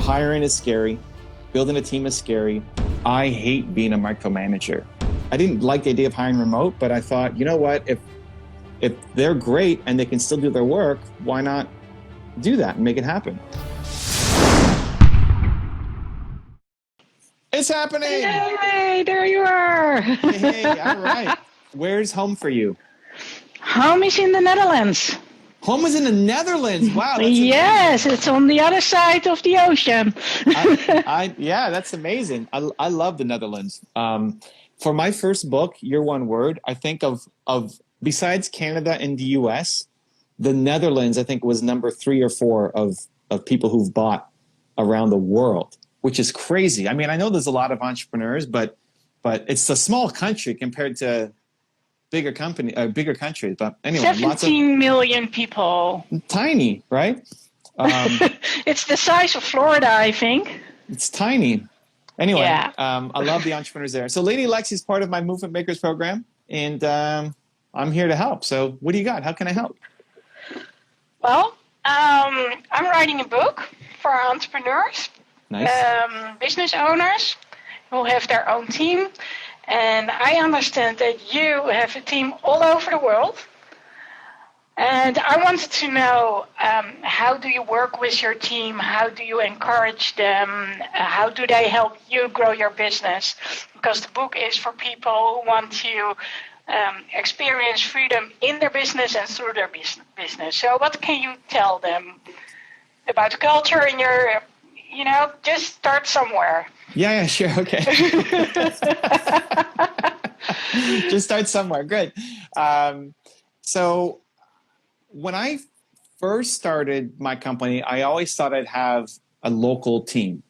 Hiring is scary. Building a team is scary. I hate being a micromanager. I didn't like the idea of hiring remote, but I thought, you know what, if they're great and they can still do their work, why not do that and make it happen? It's happening! Hey, there you are! Hey, all right. Where's home for you? Home is in the Netherlands. Home is in the Netherlands. Wow, that's yes, amazing. it's on the other side of the ocean. Yeah, that's amazing. I love the Netherlands. For my first book, Your One Word, I think of besides Canada and the US, the Netherlands, I think, was number 3 or 4 of people who've bought around the world, which is crazy. I mean, I know there's a lot of entrepreneurs, but it's a small country compared to bigger countries. But anyway, 17 million people. Tiny, right? It's the size of Florida, I think. It's tiny. Anyway, yeah. I love the entrepreneurs there. So Lady Lexi is part of my Movement Makers program, and I'm here to help. So what do you got? How can I help? Well, I'm writing a book for entrepreneurs, Nice. business owners who have their own team. And I understand that you have a team all over the world. And I wanted to know, how do you work with your team? How do you encourage them? How do they help you grow your business? Because the book is for people who want to experience freedom in their business and through their business. So what can you tell them about culture in your, just start somewhere. Yeah, sure. Okay. Just start somewhere. Good. So when I first started my company, I always thought I'd have a local team.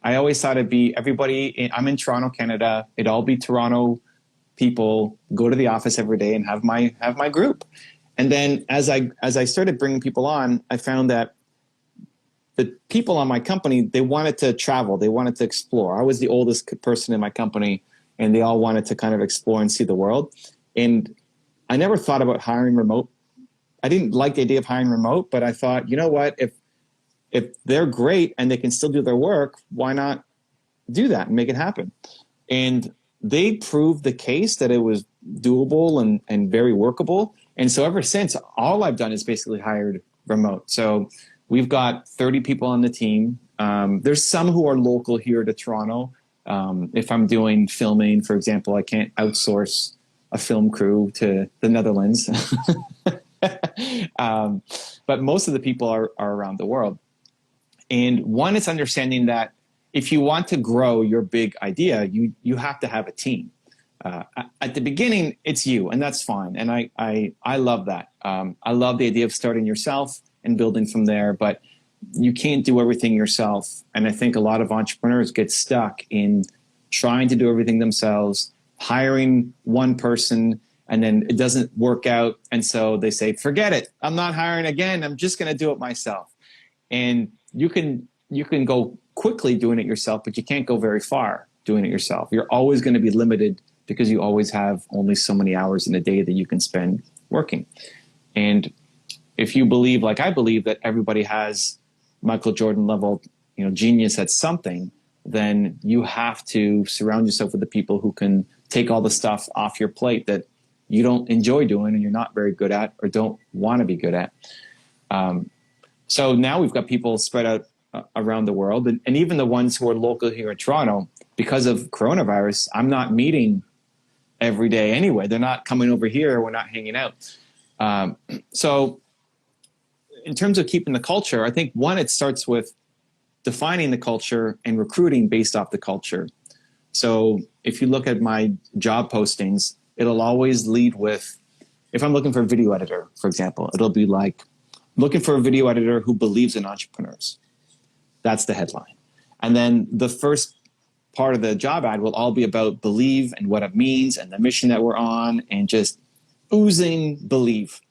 I always thought it'd be I'm in Toronto, Canada. It'd all be Toronto people, go to the office every day and have my group. And then as I started bringing people on, I found that the people on my company, they wanted to travel. They wanted to explore. I was the oldest person in my company, and they all wanted to kind of explore and see the world. And I never thought about hiring remote. I didn't like the idea of hiring remote, but I thought, you know what, if they're great and they can still do their work, why not do that and make it happen? And they proved the case that it was doable and very workable. And so ever since, all I've done is basically hired remote. So we've got 30 people on the team. There's some who are local here to Toronto. If I'm doing filming, for example, I can't outsource a film crew to the Netherlands. But most of the people are around the world. And one is understanding that if you want to grow your big idea, you have to have a team. At the beginning, it's you, and that's fine. And I love that. I love the idea of starting yourself and building from there, but you can't do everything yourself. And I think a lot of entrepreneurs get stuck in trying to do everything themselves, hiring one person, and then it doesn't work out. And so they say, forget it. I'm not hiring again. I'm just going to do it myself. And you can go quickly doing it yourself, but you can't go very far doing it yourself. You're always going to be limited because you always have only so many hours in a day that you can spend working. And if you believe, like I believe, that everybody has Michael Jordan level, genius at something, then you have to surround yourself with the people who can take all the stuff off your plate that you don't enjoy doing and you're not very good at or don't want to be good at. So now we've got people spread out around the world, and even the ones who are local here in Toronto, because of coronavirus, I'm not meeting every day anyway. They're not coming over here. We're not hanging out. So in terms of keeping the culture, I think one, it starts with defining the culture and recruiting based off the culture. So if you look at my job postings, it'll always lead with, if I'm looking for a video editor, for example, it'll be like, looking for a video editor who believes in entrepreneurs. That's the headline. And then the first part of the job ad will all be about believe and what it means and the mission that we're on and just oozing belief.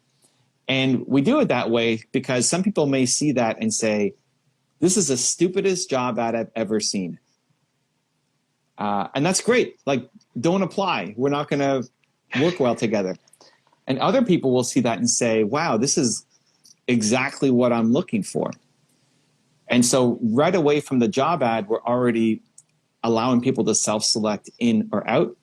And we do it that way because some people may see that and say, this is the stupidest job ad I've ever seen. And that's great. Like, don't apply. We're not going to work well together. And other people will see that and say, wow, this is exactly what I'm looking for. And so right away from the job ad, we're already allowing people to self-select in or out.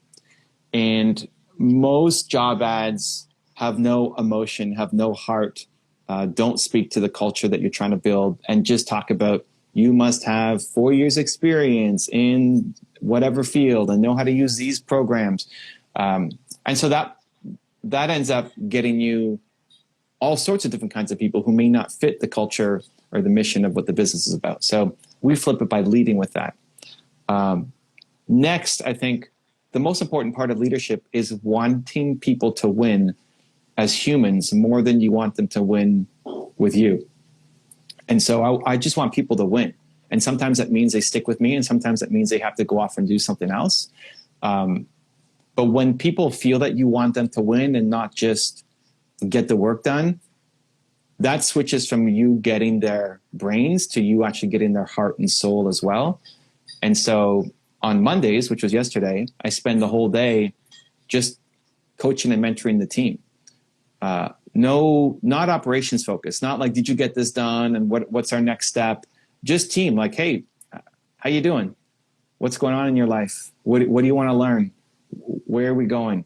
And most job ads have no emotion, have no heart, don't speak to the culture that you're trying to build, and just talk about you must have 4 years experience in whatever field and know how to use these programs. And so that ends up getting you all sorts of different kinds of people who may not fit the culture or the mission of what the business is about. So we flip it by leading with that. Next, I think the most important part of leadership is wanting people to win as humans more than you want them to win with you. And so I just want people to win. And sometimes that means they stick with me, and sometimes that means they have to go off and do something else. But when people feel that you want them to win and not just get the work done, that switches from you getting their brains to you actually getting their heart and soul as well. And so on Mondays, which was yesterday, I spend the whole day just coaching and mentoring the team. No, not operations focused, not like, did you get this done? And what's our next step? Just team, like, hey, how you doing? What's going on in your life? What do you want to learn? Where are we going?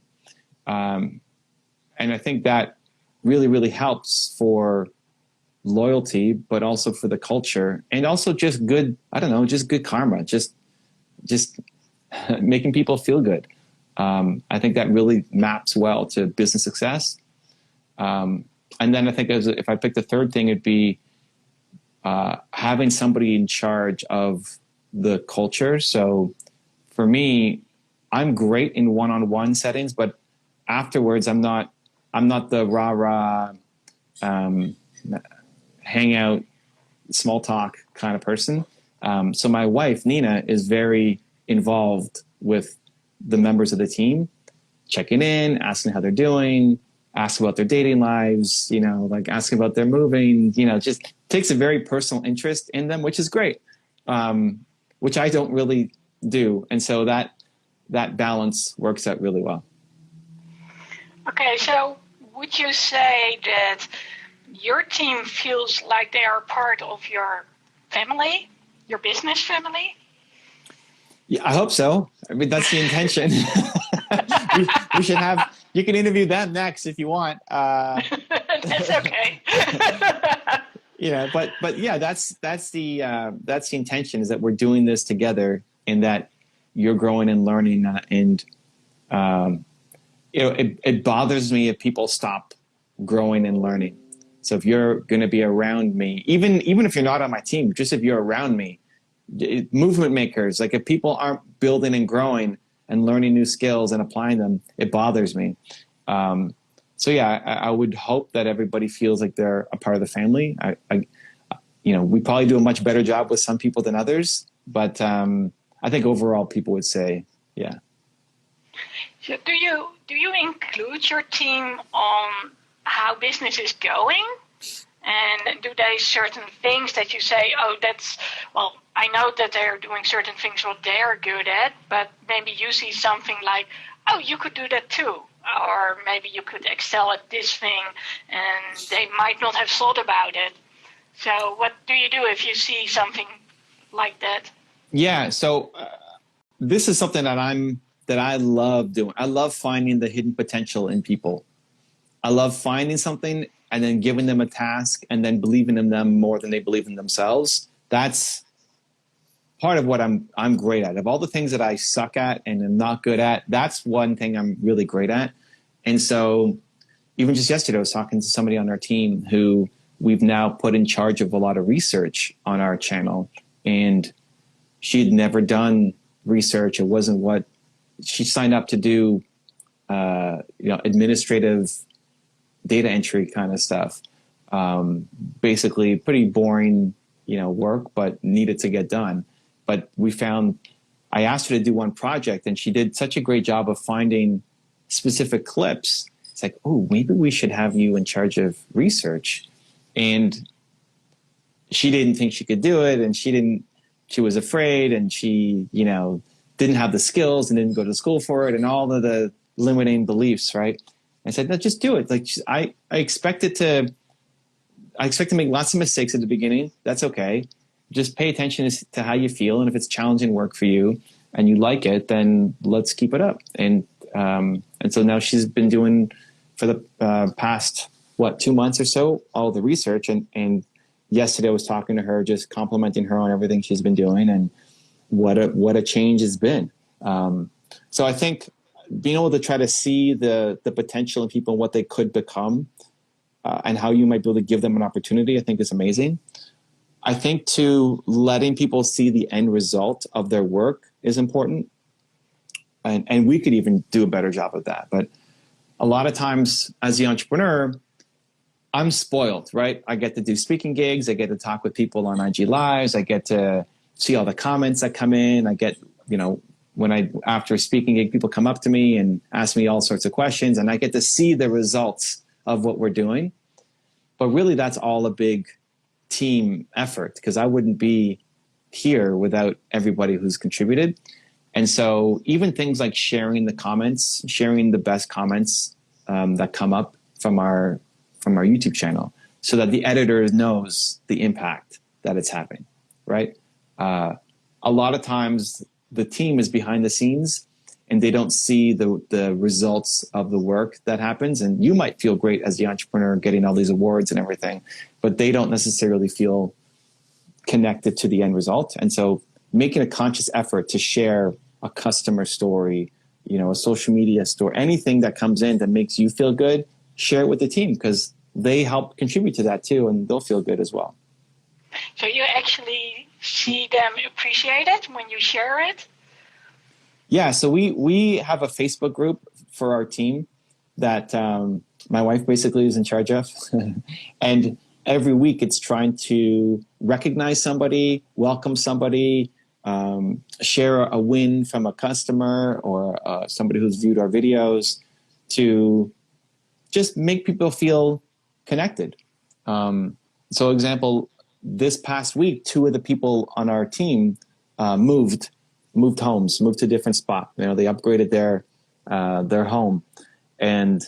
And I think that really, really helps for loyalty, but also for the culture, and also just good, I don't know, just good karma, just making people feel good. I think that really maps well to business success. And then I think if I picked the third thing, it'd be having somebody in charge of the culture. So for me, I'm great in one-on-one settings, but afterwards, I'm not the rah-rah, hangout, small talk kind of person. So my wife, Nina, is very involved with the members of the team, checking in, asking how they're doing, asking about their dating lives, like asking about their moving, just takes a very personal interest in them, which is great, which I don't really do. And so that balance works out really well. Okay, so would you say that your team feels like they are part of your family, your business family? Yeah, I hope so. I mean, that's the intention. we should have, you can interview them next if you want. That's okay. But yeah, that's the intention, is that we're doing this together, and that you're growing and learning, and it bothers me if people stop growing and learning. So if you're going to be around me, even if you're not on my team, just if you're around me, movement makers, like if people aren't building and growing and learning new skills and applying them, it bothers me. So yeah, I would hope that everybody feels like they're a part of the family. We probably do a much better job with some people than others, but I think overall people would say, yeah. So do you include your team on how business is going? And do they certain things that you say, I know that they're doing certain things what they're good at, but maybe you see something like, oh, you could do that too. Or maybe you could excel at this thing and they might not have thought about it. So what do you do if you see something like that? Yeah, so this is something that I love doing. I love finding the hidden potential in people. I love finding something and then giving them a task and then believing in them more than they believe in themselves. That's part of what I'm great at. Of all the things that I suck at and am not good at, that's one thing I'm really great at. And so even just yesterday, I was talking to somebody on our team who we've now put in charge of a lot of research on our channel. And she'd never done research. It wasn't what she signed up to do, administrative data entry kind of stuff. Basically pretty boring, work, but needed to get done. But I asked her to do one project, and she did such a great job of finding specific clips. It's like, oh, maybe we should have you in charge of research. And she didn't think she could do it, and she was afraid, and she, didn't have the skills and didn't go to school for it, and all of the limiting beliefs, right? I said, no, just do it. Like, I expect to make lots of mistakes at the beginning. That's okay. just pay attention to how you feel. And if it's challenging work for you and you like it, then let's keep it up. And so now she's been doing for the past, 2 months or so, all the research. And yesterday I was talking to her, just complimenting her on everything she's been doing and what a change has been. So I think being able to try to see the potential in people and what they could become, and how you might be able to give them an opportunity, I think is amazing. I think too, letting people see the end result of their work is important. And we could even do a better job of that. But a lot of times as the entrepreneur, I'm spoiled, right? I get to do speaking gigs. I get to talk with people on IG Lives. I get to see all the comments that come in. I get, after a speaking gig, people come up to me and ask me all sorts of questions, and I get to see the results of what we're doing. But really, that's all a big team effort, because I wouldn't be here without everybody who's contributed. And so even things like sharing the comments, sharing the best comments that come up from our YouTube channel, so that the editor knows the impact that it's having, right? A lot of times the team is behind the scenes and they don't see the results of the work that happens. And you might feel great as the entrepreneur getting all these awards and everything, but they don't necessarily feel connected to the end result. And so making a conscious effort to share a customer story, a social media story, anything that comes in that makes you feel good, share it with the team, because they help contribute to that too, and they'll feel good as well. So you actually see them appreciate it when you share it? Yeah, so we have a Facebook group for our team that my wife basically is in charge of. And every week it's trying to recognize somebody, welcome somebody, share a win from a customer or somebody who's viewed our videos, to just make people feel connected. So example, this past week, 2 of the people on our team moved homes, moved to a different spot. They upgraded their home. And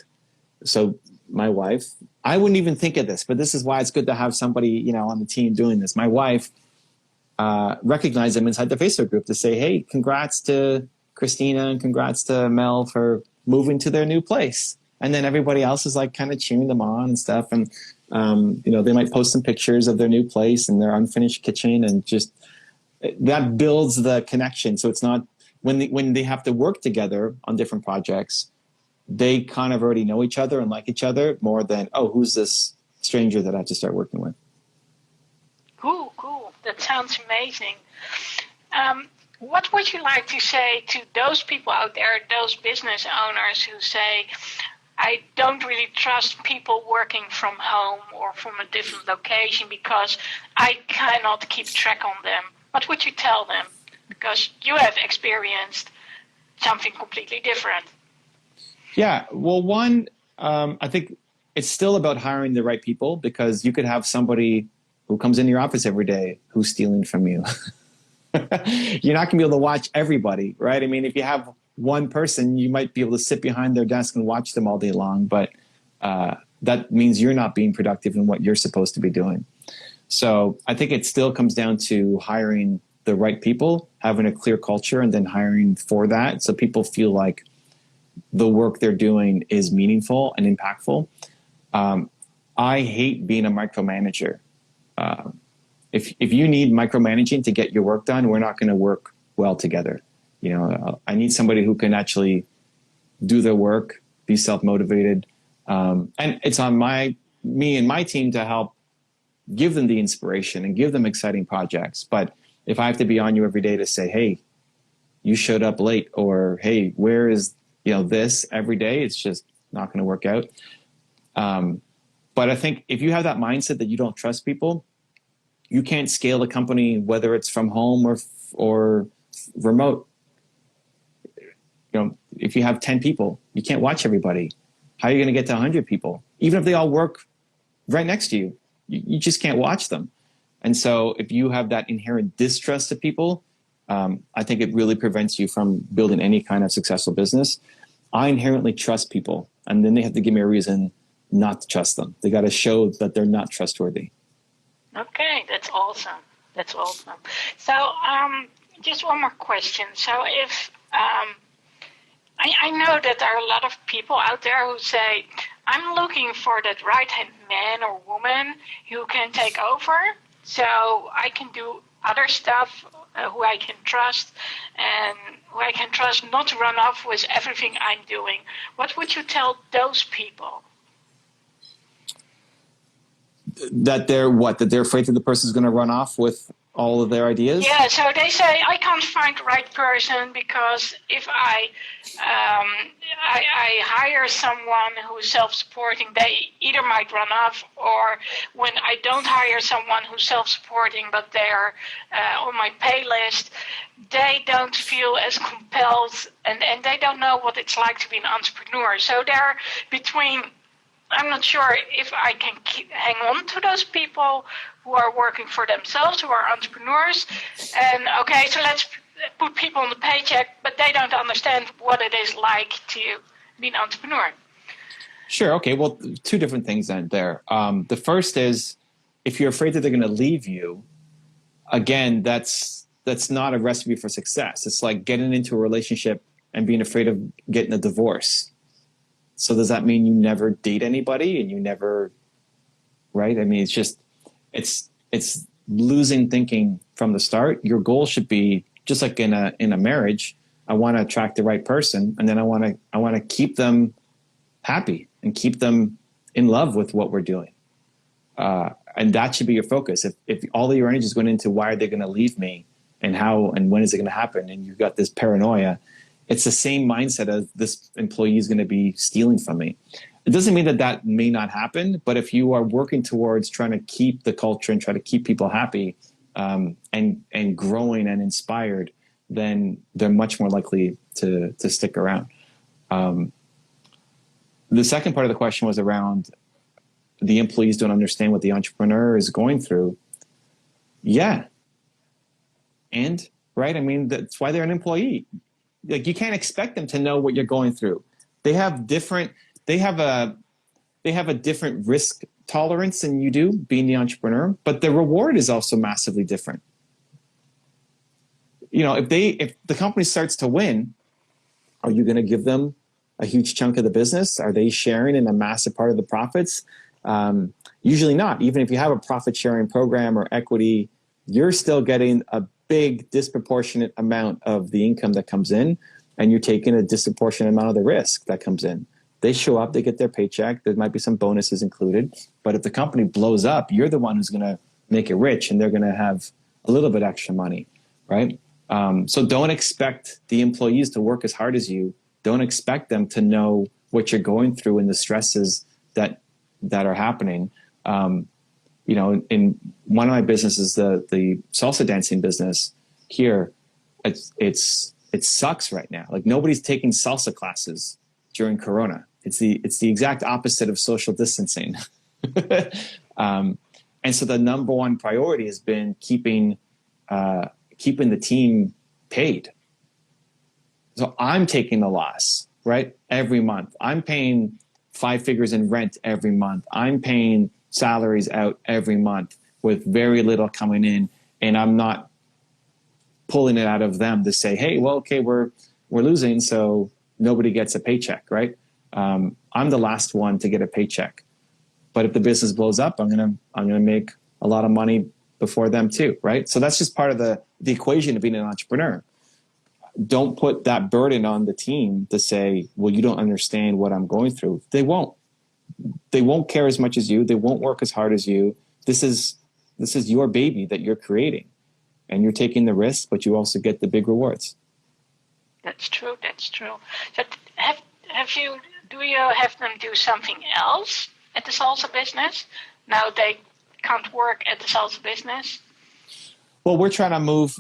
so my wife, I wouldn't even think of this, but this is why it's good to have somebody, on the team doing this. My wife recognized them inside the Facebook group to say, hey, congrats to Christina and congrats to Mel for moving to their new place. And then everybody else is like kind of cheering them on and stuff. And, they might post some pictures of their new place and their unfinished kitchen, and just that builds the connection. So it's not when they have to work together on different projects, they kind of already know each other and like each other more than, oh, who's this stranger that I have to start working with? Cool. That sounds amazing. What would you like to say to those people out there, those business owners who say, I don't really trust people working from home or from a different location because I cannot keep track on them? What would you tell them? Because you have experienced something completely different. Yeah, well, one, I think it's still about hiring the right people, because you could have somebody who comes into your office every day who's stealing from you. You're not going to be able to watch everybody, right? I mean, if you have one person, you might be able to sit behind their desk and watch them all day long, but that means you're not being productive in what you're supposed to be doing. So I think it still comes down to hiring the right people, having a clear culture, and then hiring for that, so people feel like the work they're doing is meaningful and impactful. I hate being a micromanager. If you need micromanaging to get your work done, we're not going to work well together. I need somebody who can actually do their work, be self-motivated. And it's on me and my team to help give them the inspiration and give them exciting projects. But if I have to be on you every day to say, hey, you showed up late, or hey, where is this every day, it's just not going to work out. But I think if you have that mindset that you don't trust people, you can't scale a company, whether it's from home or remote. If you have 10 people, you can't watch everybody. How are you going to get to 100 people? Even if they all work right next to you, you just can't watch them. And so if you have that inherent distrust of people, I think it really prevents you from building any kind of successful business. I inherently trust people, and then they have to give me a reason not to trust them. They got to show that they're not trustworthy. Okay, that's awesome. That's awesome. So, just one more question. So, if I know that there are a lot of people out there who say, I'm looking for that right-hand man or woman who can take over, so I can do other stuff, who I can trust, and who I can trust not to run off with everything I'm doing. What would you tell those people? That they're afraid that the person's going to run off with all of their ideas? Yeah, so they say, I can't find the right person because if I hire someone who's self-supporting, they either might run off, or when I don't hire someone who's self-supporting but they're on my pay list, they don't feel as compelled, and they don't know what it's like to be an entrepreneur. So they're between, I'm not sure if I can hang on to those people who are working for themselves, who are entrepreneurs. And okay, so let's put people on the paycheck, but they don't understand what it is like to be an entrepreneur. Sure. Okay. Well, two different things then there. The first is, if you're afraid that they're going to leave you, again, that's not a recipe for success. It's like getting into a relationship and being afraid of getting a divorce. So does that mean you never date anybody and you never, right? I mean, it's just, it's losing thinking from the start. Your goal should be, just like in a marriage, I want to attract the right person, and then I want to keep them happy and keep them in love with what we're doing. And that should be your focus. If all of your energy is going into why are they going to leave me and how and when is it going to happen, and you've got this paranoia, it's the same mindset as this employee is going to be stealing from me. It doesn't mean that may not happen, but if you are working towards trying to keep the culture and try to keep people happy and growing and inspired, then they're much more likely to stick around. The second part of the question was around the employees don't understand what the entrepreneur is going through. Yeah. And, right, I mean, that's why they're an employee. Like, you can't expect them to know what you're going through. They have a different risk tolerance than you do, being the entrepreneur, but the reward is also massively different. You know, if the company starts to win, are you going to give them a huge chunk of the business? Are they sharing in a massive part of the profits? Usually not. Even if you have a profit sharing program or equity, you're still getting a big disproportionate amount of the income that comes in, and you're taking a disproportionate amount of the risk that comes in. They show up, they get their paycheck, there might be some bonuses included, but if the company blows up, you're the one who's going to make it rich, and they're going to have a little bit extra money, right? So don't expect the employees to work as hard as you. Don't expect them to know what you're going through and the stresses that are happening. You know, in one of my businesses, the salsa dancing business here, it sucks right now. Like, nobody's taking salsa classes during Corona. It's the exact opposite of social distancing. And so the number one priority has been keeping the team paid. So I'm taking the loss, right? Every month. I'm paying 5 figures in rent every month. I'm paying salaries out every month with very little coming in, and I'm not pulling it out of them to say, hey, well, okay, we're losing, so nobody gets a paycheck, right? I'm the last one to get a paycheck. But if the business blows up, I'm gonna make a lot of money before them too, right? So that's just part of the equation of being an entrepreneur. Don't put that burden on the team to say, well, you don't understand what I'm going through. They won't. They won't care as much as you. They won't work as hard as you. This is your baby that you're creating, and you're taking the risk, but you also get the big rewards. That's true. That's true. So do you have them do something else at the salsa business? Now they can't work at the salsa business. Well, we're trying to move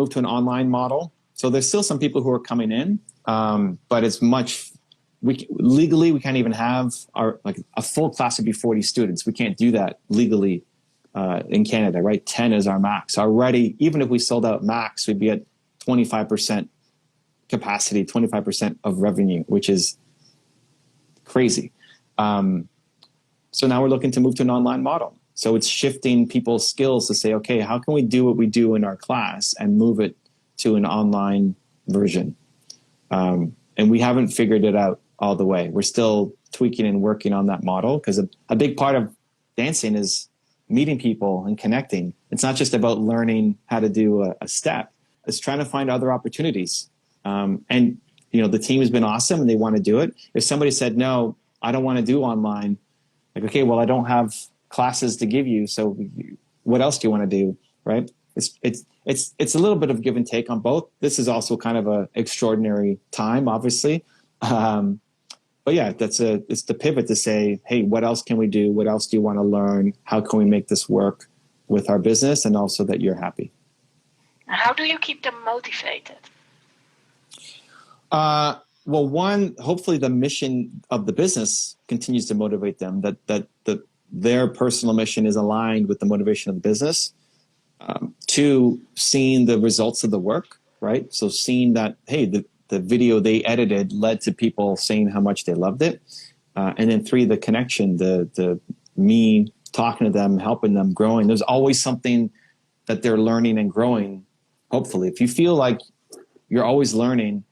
to an online model. So there's still some people who are coming in, but it's much. Legally, we can't even have a full class would be 40 students. We can't do that legally in Canada, right? 10 is our max already. Even if we sold out max, we'd be at 25% capacity, 25% of revenue, which is crazy. So now we're looking to move to an online model. So it's shifting people's skills to say, okay, how can we do what we do in our class and move it to an online version? And we haven't figured it out all the way. We're still tweaking and working on that model, because a big part of dancing is meeting people and connecting. It's not just about learning how to do a step. It's trying to find other opportunities. And the team has been awesome and they want to do it. If somebody said, no, I don't want to do online, like, okay, well, I don't have classes to give you, so what else do you want to do, right? It's a little bit of give and take on both. This is also kind of an extraordinary time, obviously. But yeah, it's the pivot to say, hey, what else can we do? What else do you want to learn? How can we make this work with our business, and also that you're happy? How do you keep them motivated? Well, one, hopefully the mission of the business continues to motivate them, that their personal mission is aligned with the motivation of the business. Two, seeing the results of the work, right? So seeing that, hey, the video they edited led to people saying how much they loved it. And then three, the connection, the me talking to them, helping them, growing. There's always something that they're learning and growing, hopefully. If you feel like you're always learning,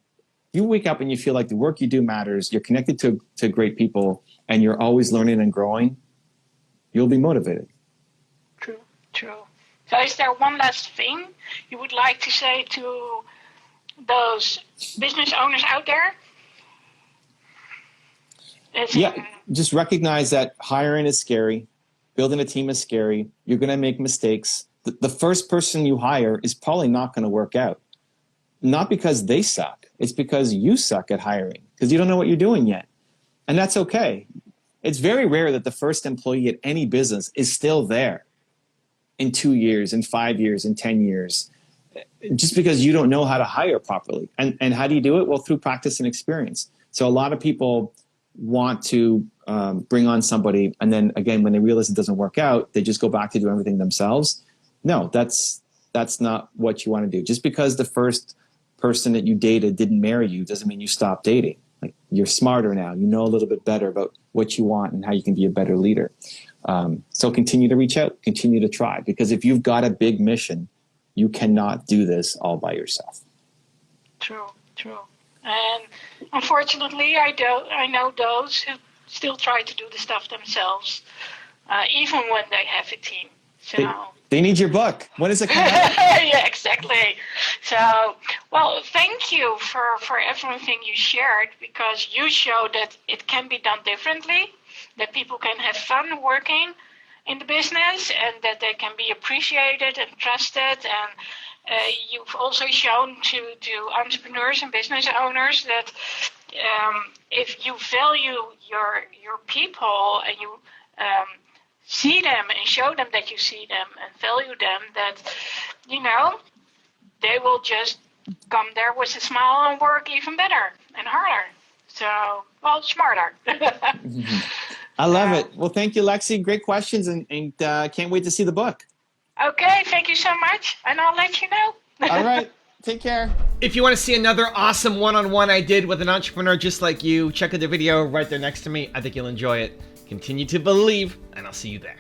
you wake up and you feel like the work you do matters, you're connected to great people, and you're always learning and growing, you'll be motivated. True. So is there one last thing you would like to say to those business owners out there? Yeah, just recognize that hiring is scary. Building a team is scary. You're going to make mistakes. The first person you hire is probably not going to work out. Not because they suck. It's because you suck at hiring, because you don't know what you're doing yet. And that's okay. It's very rare that the first employee at any business is still there in 2 years, in 5 years, in 10 years, just because you don't know how to hire properly. And how do you do it? Well, through practice and experience. So a lot of people want to bring on somebody, and then again, when they realize it doesn't work out, they just go back to do everything themselves. No, that's not what you want to do. Just because the first person that you dated didn't marry you doesn't mean you stop dating. Like, you're smarter now. You know a little bit better about what you want and how you can be a better leader. So continue to reach out, continue to try, because if you've got a big mission, you cannot do this all by yourself. True. And unfortunately, I know those who still try to do the stuff themselves, even when they have a team. So they need your book. When is it coming out? Yeah, exactly. So, well, thank you for everything you shared, because you showed that it can be done differently, that people can have fun working in the business, and that they can be appreciated and trusted. And you've also shown to entrepreneurs and business owners that if you value your people and you see them and show them that you see them and value them, that, they will just come there with a smile and work even better and harder. So, well, smarter. I love it. Well, thank you, Lexi. Great questions, and can't wait to see the book. Okay, thank you so much, and I'll let you know. All right, take care. If you want to see another awesome one-on-one I did with an entrepreneur just like you, check out the video right there next to me. I think you'll enjoy it. Continue to believe, and I'll see you there.